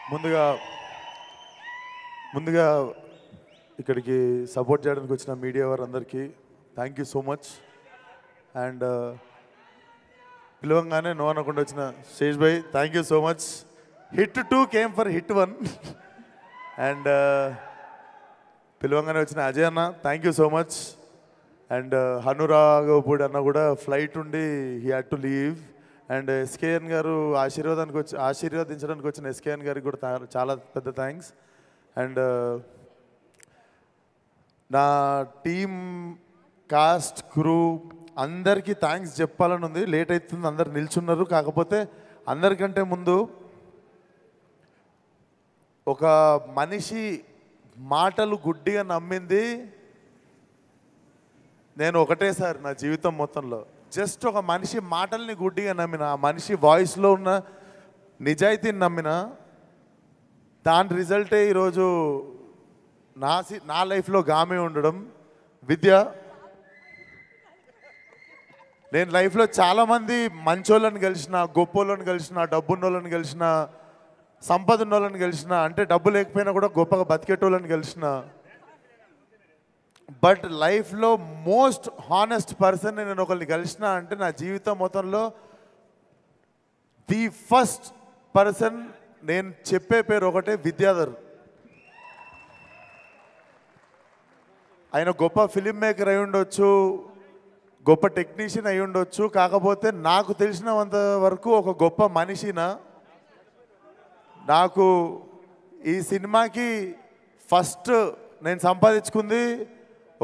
ముందుగా ముందుగా ఇక్కడికి సపోర్ట్ చేయడానికి వచ్చిన మీడియా వారందరికీ thank you so much. And పిలవంగానే నో అనకుండా వచ్చిన Sesh bhai thank you so much. Hit 2 came for hit 1. And పిలవంగానే వచ్చిన అజయ్ అన్న thank you so much. And Hanu Raghavapudi అన్న కూడా ఫ్లైట్ ఉండి he had to leave. And SKN గారు ఆశీర్వదించడానికి వచ్చిన ఎస్కేఎన్ గారికి కూడా చాలా పెద్ద థ్యాంక్స్. అండ్ నా టీమ్ కాస్ట్ క్రూ అందరికీ థ్యాంక్స్ చెప్పాలని ఉంది. లేట్ అవుతుంది, అందరు నిల్చున్నారు. కాకపోతే అందరికంటే ముందు ఒక మనిషి మాటలు గుడ్డిగా నమ్మింది నేను ఒకటేసారి నా జీవితం మొత్తంలో. జస్ట్ ఒక మనిషి మాటల్ని గుడ్డిగా నమ్మిన, ఆ మనిషి వాయిస్లో ఉన్న నిజాయితీని నమ్మిన, దాని రిజల్టే ఈరోజు నా లైఫ్లో గామే ఉండడం. విద్య, నేను లైఫ్లో చాలామంది మంచోళ్ళని కలిసిన, గొప్పోళ్ళని కలిసిన, డబ్బున్నోళ్ళని కలిసిన, సంపద ఉన్నోళ్ళని కలిసిన, అంటే డబ్బు లేకపోయినా కూడా గొప్పగా బతికేటోళ్ళని కలిసిన, బట్ లైఫ్లో మోస్ట్ హానెస్ట్ పర్సన్ నేను ఒకరిని కలిసిన అంటే నా జీవితం మొత్తంలో ది ఫస్ట్ పర్సన్ నేను చెప్పే పేరు ఒకటే, విద్యాధర్. ఆయన గొప్ప ఫిలిం మేకర్ అయి ఉండొచ్చు, గొప్ప టెక్నీషియన్ అయి ఉండొచ్చు, కాకపోతే నాకు తెలిసినంత వరకు ఒక గొప్ప మనిషిన. నాకు ఈ సినిమాకి ఫస్ట్ నేను సంపాదించుకుంది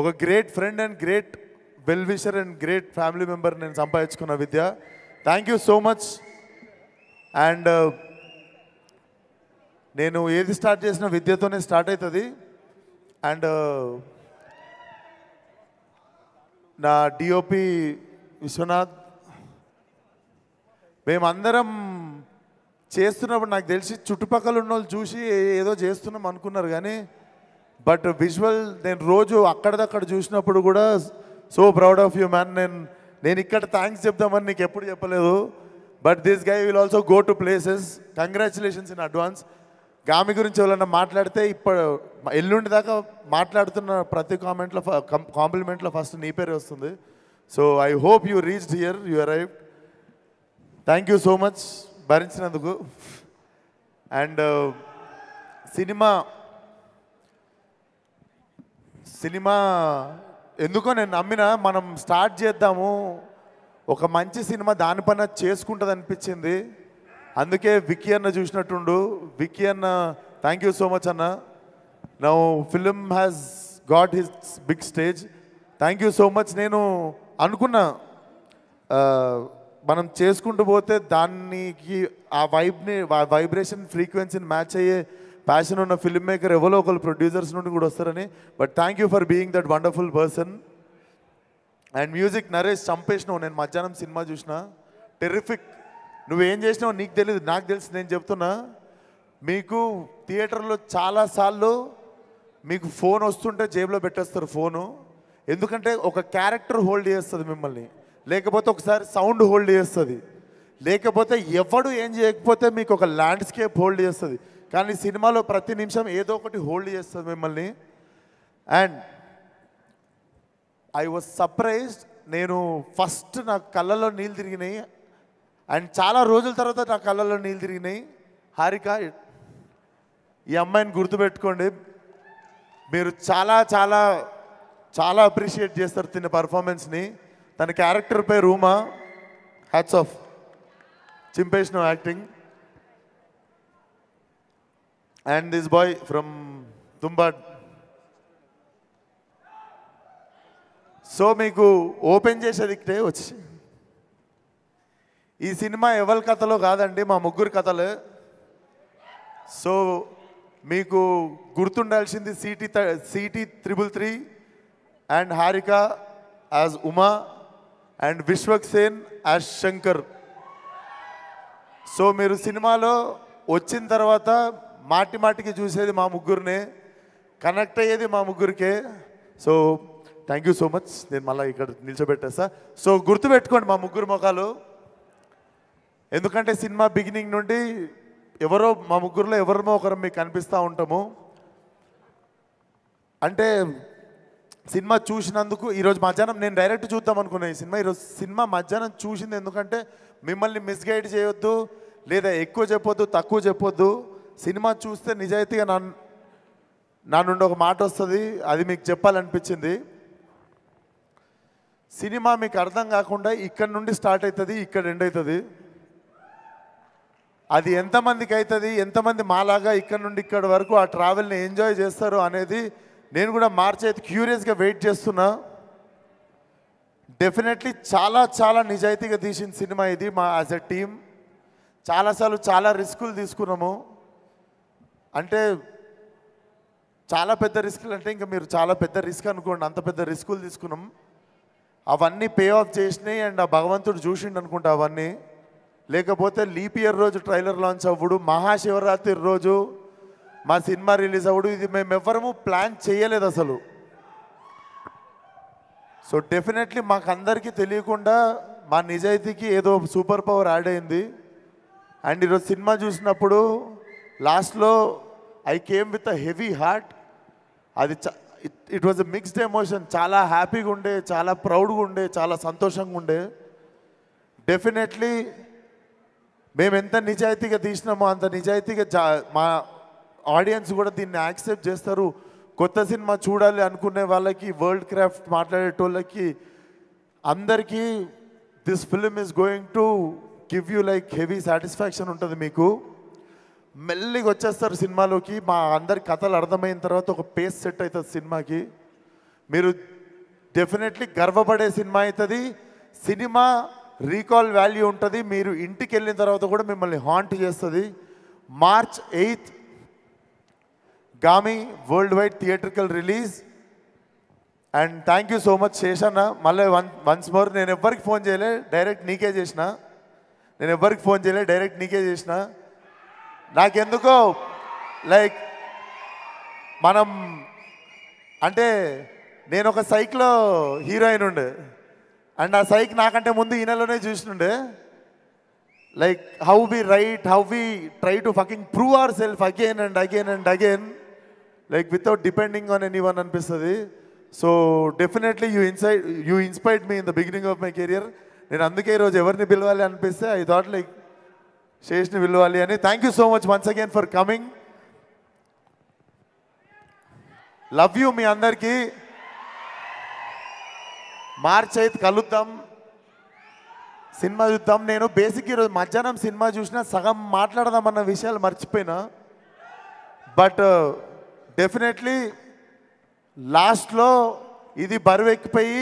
ఒక great friend and great well wisher and great family member నేను సంపాదించుకున్న Vidya. Thank you so much. And నేను ఏది స్టార్ట్ చేసిన విద్యతోనే స్టార్ట్ అవుతుంది. అండ్ నా డిఓపి విశ్వనాథ్, మేమందరం చేస్తున్నప్పుడు నాకు తెలిసి చుట్టుపక్కల ఉన్న వాళ్ళు చూసి ఏదో చేస్తున్నాం అనుకున్నారు, కానీ బట్ విజువల్ నేను రోజు అక్కడదక్కడ చూసినప్పుడు కూడా so proud of you man. నేను ఇక్కడ థ్యాంక్స్ చెప్దామని నీకు ఎప్పుడు చెప్పలేదు, but this guy will also go to places. Congratulations in advance. Gaami గురించి ఎవరైనా మాట్లాడితే ఇప్పుడు ఎల్లుండి దాకా మాట్లాడుతున్న ప్రతి కాంప్లిమెంట్లో ఫస్ట్ నీ పేరే వస్తుంది. So I hope you reached here, you arrived. Thank you so much భరించినందుకు. అండ్ సినిమా ఎందుకో నేను నమ్మిన, మనం స్టార్ట్ చేద్దాము, ఒక మంచి సినిమా దానిపైన చేసుకుంటుంది అనిపించింది. అందుకే విక్కీ అన్న చూసినట్టుండు. విక్కీ అన్న థ్యాంక్ యూ సో మచ్ అన్న. Now film has got his big stage. Thank you so much. నేను అనుకున్నా మనం చేసుకుంటూ పోతే దానికి ఆ వైబ్రేషన్ ఫ్రీక్వెన్సీని మ్యాచ్ అయ్యే ప్యాషన్ ఉన్న ఫిల్మ్ మేకర్ ఎవరో ఒకరు ప్రొడ్యూసర్స్ నుండి కూడా వస్తారని. But thank you for being that wonderful person. And music Naresh చంపేసినావు. నేను మధ్యాహ్నం సినిమా చూసిన, టెరిఫిక్. నువ్వేం చేసినావు నీకు తెలియదు, నాకు తెలుసు. నేను చెప్తున్నా, మీకు థియేటర్లో చాలాసార్లు మీకు ఫోన్ వస్తుంటే జేబులో పెట్టేస్తారు ఫోను. ఎందుకంటే ఒక క్యారెక్టర్ హోల్డ్ చేస్తుంది మిమ్మల్ని, లేకపోతే ఒకసారి సౌండ్ హోల్డ్ చేస్తుంది, లేకపోతే ఎవడు ఏం చేయకపోతే మీకు ఒక ల్యాండ్స్కేప్ హోల్డ్ చేస్తుంది. కానీ సినిమాలో ప్రతి నిమిషం ఏదో ఒకటి హోల్డ్ చేస్తుంది మిమ్మల్ని. And I was surprised. నేను ఫస్ట్ నా కళ్ళల్లో నీళ్ళు తిరిగినాయి, అండ్ చాలా రోజుల తర్వాత నా కళ్ళల్లో నీళ్ళు తిరిగినాయి. హారిక, ఈ అమ్మాయిని గుర్తుపెట్టుకోండి. మీరు చాలా చాలా చాలా అప్రిషియేట్ చేస్తారు తిన్న పర్ఫార్మెన్స్ని. తన క్యారెక్టర్ పేరు రూమా. హ్యాట్స్ ఆఫ్, చింపేసిన acting. And this boy from Tumbbad. So మీకు ఓపెన్ చేసేది ఇక్కడే వచ్చి, ఈ సినిమా ఎవరి కథలో కాదండి, మా ముగ్గురు కథలే. సో మీకు గుర్తుండాల్సింది city 333 and Harika as Uma and Vishwak Sen as Shankar. So మీరు సినిమాలో వచ్చిన తర్వాత మాటి మాటికి చూసేది మా ముగ్గురినే, కనెక్ట్ అయ్యేది మా ముగ్గురికే. So thank you so much. నేను మళ్ళీ ఇక్కడ నిల్చోబెట్టేస్తా. సో గుర్తుపెట్టుకోండి మా ముగ్గురు ముఖాలు, ఎందుకంటే సినిమా బిగినింగ్ నుండి ఎవరో మా ముగ్గురులో ఎవరినో ఒకరు మీకు కనిపిస్తూ ఉంటాము. అంటే సినిమా చూసినందుకు ఈరోజు మధ్యాహ్నం నేను డైరెక్ట్ చూద్దాం అనుకున్నాను ఈ సినిమా. ఈరోజు సినిమా మధ్యాహ్నం చూసింది ఎందుకంటే మిమ్మల్ని మిస్గైడ్ చేయొద్దు, లేదా ఎక్కువ చెప్పొద్దు, తక్కువ చెప్పొద్దు. సినిమా చూస్తే నిజాయితీగా నా నుండి ఒక మాట వస్తుంది, అది మీకు చెప్పాలనిపించింది. సినిమా మీకు అర్థం కాకుండా ఇక్కడ నుండి స్టార్ట్ అవుతుంది, ఇక్కడ ఎండ్ అవుతుంది. అది ఎంతమందికి అవుతుంది, ఎంతమంది మాలాగా ఇక్కడ నుండి ఇక్కడ వరకు ఆ ట్రావెల్ని ఎంజాయ్ చేస్తారు అనేది నేను కూడా మార్చి అయితే క్యూరియస్గా వెయిట్ చేస్తున్నా. డెఫినెట్లీ చాలా చాలా నిజాయితీగా తీసిన సినిమా ఇది. మా యాజ్ ఎ టీమ్ చాలాసార్లు చాలా రిస్కులు తీసుకున్నాము. అంటే చాలా పెద్ద రిస్కులు అంటే ఇంకా మీరు చాలా పెద్ద రిస్క్ అనుకోండి, అంత పెద్ద రిస్కులు తీసుకున్నాం. అవన్నీ పే ఆఫ్ చేసినాయి అండ్ ఆ భగవంతుడు చూసిండు అనుకుంటా అవన్నీ. లేకపోతే లీప్ ఇయర్ రోజు ట్రైలర్ లాంచ్ అవ్వడు, మహాశివరాత్రి రోజు మా సినిమా రిలీజ్ అవ్వడు, ఇది మేము ఎవ్వరము ప్లాన్ చేయలేదు అసలు. సో డెఫినెట్లీ మాకు అందరికీ తెలియకుండా మా నిజాయితీకి ఏదో సూపర్ పవర్ యాడ్ అయింది. అండ్ ఈరోజు సినిమా చూసినప్పుడు లాస్ట్లో I came with a heavy heart. అది it was a mixed emotion. చాలా హ్యాపీగా ఉండే, చాలా ప్రౌడ్గా ఉండే, చాలా సంతోషంగా ఉండే. డెఫినెట్లీ మేము ఎంత నిజాయితీగా తీసినామో అంత నిజాయితీగా మా ఆడియన్స్ కూడా దీన్ని యాక్సెప్ట్ చేస్తారు. కొత్త సినిమా చూడాలి అనుకునే వాళ్ళకి, వరల్డ్ క్రాఫ్ట్ మాట్లాడేటోళ్ళకి అందరికీ this film is going to give you like heavy satisfaction ఉంటుంది. మీకు మెల్లిగా వచ్చేస్తారు సినిమాలోకి. మా అందరి కథలు అర్థమైన తర్వాత ఒక పేస్ సెట్ అవుతుంది సినిమాకి. మీరు డెఫినెట్లీ గర్వపడే సినిమా అవుతుంది. సినిమా రీకాల్ వాల్యూ ఉంటుంది. మీరు ఇంటికి వెళ్ళిన తర్వాత కూడా మిమ్మల్ని హాంట్ చేస్తుంది. March 8th Gaami world wide theatrical release. And thank you so much శేషన్న. మళ్ళీ వన్స్ మోర్ నేను ఎవ్వరికి ఫోన్ చేయలే, డైరెక్ట్ నీకే చేసిన. నాకెందుకో లైక్ మనం అంటే నేను ఒక సైక్లో హీరోయిన్ ఉండే అండ్ ఆ సైక్ నాకంటే ముందు ఈయనలోనే చూసినుండే. Like how we right, how we try to fucking prove our self again and again and again, like without depending on any one అనిపిస్తుంది. So definitely you inspired me in the beginning of my career. నేను అందుకే ఈరోజు ఎవరిని పిలవాలి అనిపిస్తే I thought like శేష్ని పిలవాలి అని. Thank you so much once again for coming. Love you మీ అందరికీ. March 8th కలుద్దాం, సినిమా చూద్దాం. నేను బేసిక్ ఈరోజు మధ్యాహ్నం సినిమా చూసినా సగం మాట్లాడదామన్న విషయాలు మర్చిపోయినా. బట్ డెఫినెట్లీ లాస్ట్లో ఇది బరువెక్కిపోయి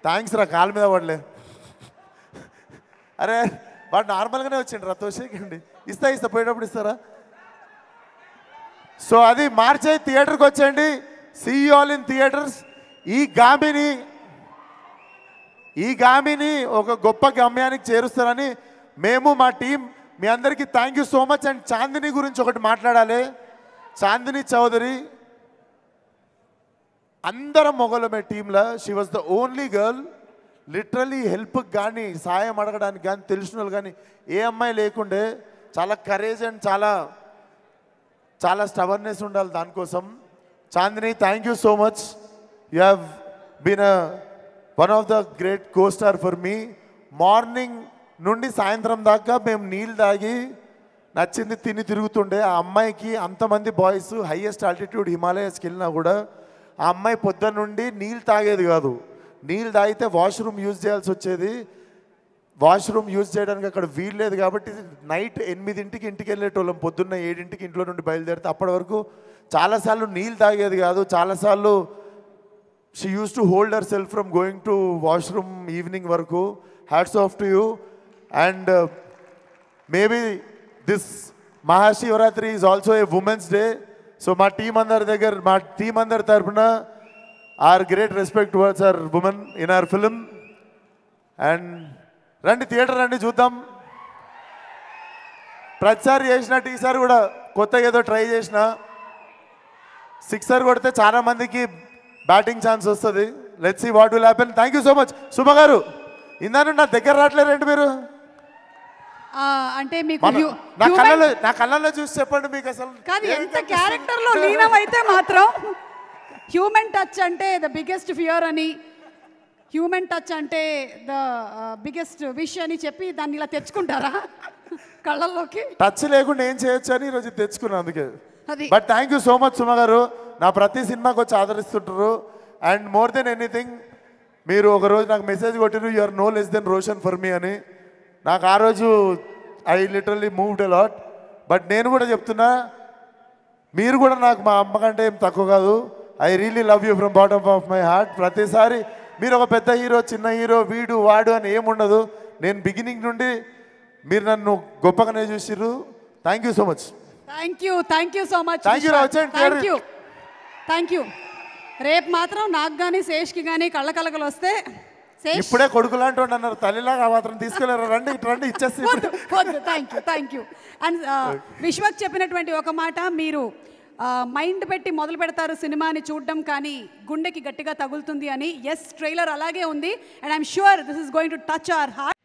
థ్యాంక్స్ రా, కాళ్ళ మీద పడలే. అరే వాడు నార్మల్గానే వచ్చిండు రా, తోసేకండి. ఇస్తా పోయేటప్పుడు ఇస్తారా? సో అది March 8th థియేటర్కి వచ్చేయండి. See you all in theatres. ఈ గామిని ఒక గొప్ప గమ్యానికి చేరుస్తారని మేము మా టీం మీ అందరికీ thank you so much. And Chandini గురించి ఒకటి మాట్లాడాలి. చాందిని చౌదరి అందరం మొగలమే టీంలో. She was the only girl. Literally హెల్ప్కి కానీ సాయం అడగడానికి కానీ తెలిసిన వాళ్ళు కానీ ఏ అమ్మాయి లేకుండే. చాలా కరేజ్ అండ్ చాలా స్టబర్నెస్ ఉండాలి దానికోసం. Chandini thank you so much. You have been one of the great co-star for me. Morning నుండి సాయంత్రం దాకా మేము నీళ్ళు తాగి నచ్చింది తిని తిరుగుతుండే. ఆ అమ్మాయికి అంతమంది బాయ్స్ హైయెస్ట్ ఆల్టిట్యూడ్ హిమాలయస్కి వెళ్ళినా కూడా ఆ అమ్మాయి పొద్దున్న నుండి నీళ్ళు తాగేది కాదు. నీళ్ళు తాగితే వాష్రూమ్ యూజ్ చేయాల్సి వచ్చేది. వాష్రూమ్ యూజ్ చేయడానికి అక్కడ వీల్లేదు కాబట్టి నైట్ 8ంటికి ఇంటికి వెళ్ళేటోళ్ళం, పొద్దున్న 7ంటికి ఇంట్లో నుండి బయలుదేరితే. అప్పటి వరకు చాలాసార్లు నీళ్ళు తాగేది కాదు. చాలాసార్లు she used to hold herself from going to washroom evening varaku. Hats off to you. And maybe this Mahashivaratri is also a women's day. So my team andar tarpuna our great respect towards our women in our film. And randi theater randi chuddam. ప్రతిసారి చేసినట్టు ఈసారి కూడా కొత్తగా ఏదో try చేసిన. Sixer కొడితే చాలా మందికి బ్యాటింగ్ ఛాన్స్ వస్తుంది. Let's see what will happen. Thank you so much. Suma garu ఇందా నా దగ్గర రావట్లేరండి మీరు. అంటే మీకు నా కళ్ళలో చూసి చెప్పండి మీకు అసలు కాదు ఎంత క్యారెక్టర్లో లీనం అయితే మాత్రం హ్యూమన్ టచ్ అంటే ద బిగ్గెస్ట్ ఫియర్ అని, హ్యూమన్ టచ్ అంటే ద బిగ్గెస్ట్ విష్ అని చెప్పి దాన్ని ఇలా తెచ్చుకుంటారా కళ్ళల్లోకి? టచ్ లేకుండా ఏం చేయొచ్చు అని ఈరోజు తెచ్చుకున్నాను అందుకే. అది but thank you so much Suma గారు, నా ప్రతి సినిమాకి వచ్చి ఆదరిస్తుంటారు. అండ్ మోర్ దెన్ ఎనీథింగ్ మీరు ఒకరోజు నాకు మెసేజ్ కొట్టిరు, you are no less than Roshan for me అని. నాకు ఆ రోజు I literally moved a lot. But నేను కూడా చెప్తున్నా, మీరు కూడా నాకు మా అమ్మ కంటే ఏం తక్కువ కాదు. I really love you from bottom of my heart. ప్రతిసారి మీరు ఒక పెద్ద హీరో, చిన్న హీరో, వీడు వాడు అని ఏముండదు. నేను బిగినింగ్ నుండి మీరు నన్ను గొప్పగానే చూసిర్రు. Thank you so much. Thank you so much. Thank you. రేపు మాత్రం నాకు కానీ శేష్కి కానీ కళ్ళకలకలు వస్తే ఇప్పుడే కొడుకు లాంటి అన్నారు, తల్లిలాగా మాత్రం తీసుకెళ్ళారు. రండి రండి ఇచ్చేసి. Thank you. అండ్ విశ్వక్ చెప్పినటువంటి ఒక మాట, మీరు మైండ్ పెట్టి మొదలు పెడతారు సినిమాని చూడడం, కానీ గుండెకి గట్టిగా తగులుతుంది అని. ఎస్, ట్రైలర్ అలాగే ఉంది. And I'm sure this is going to touch our heart.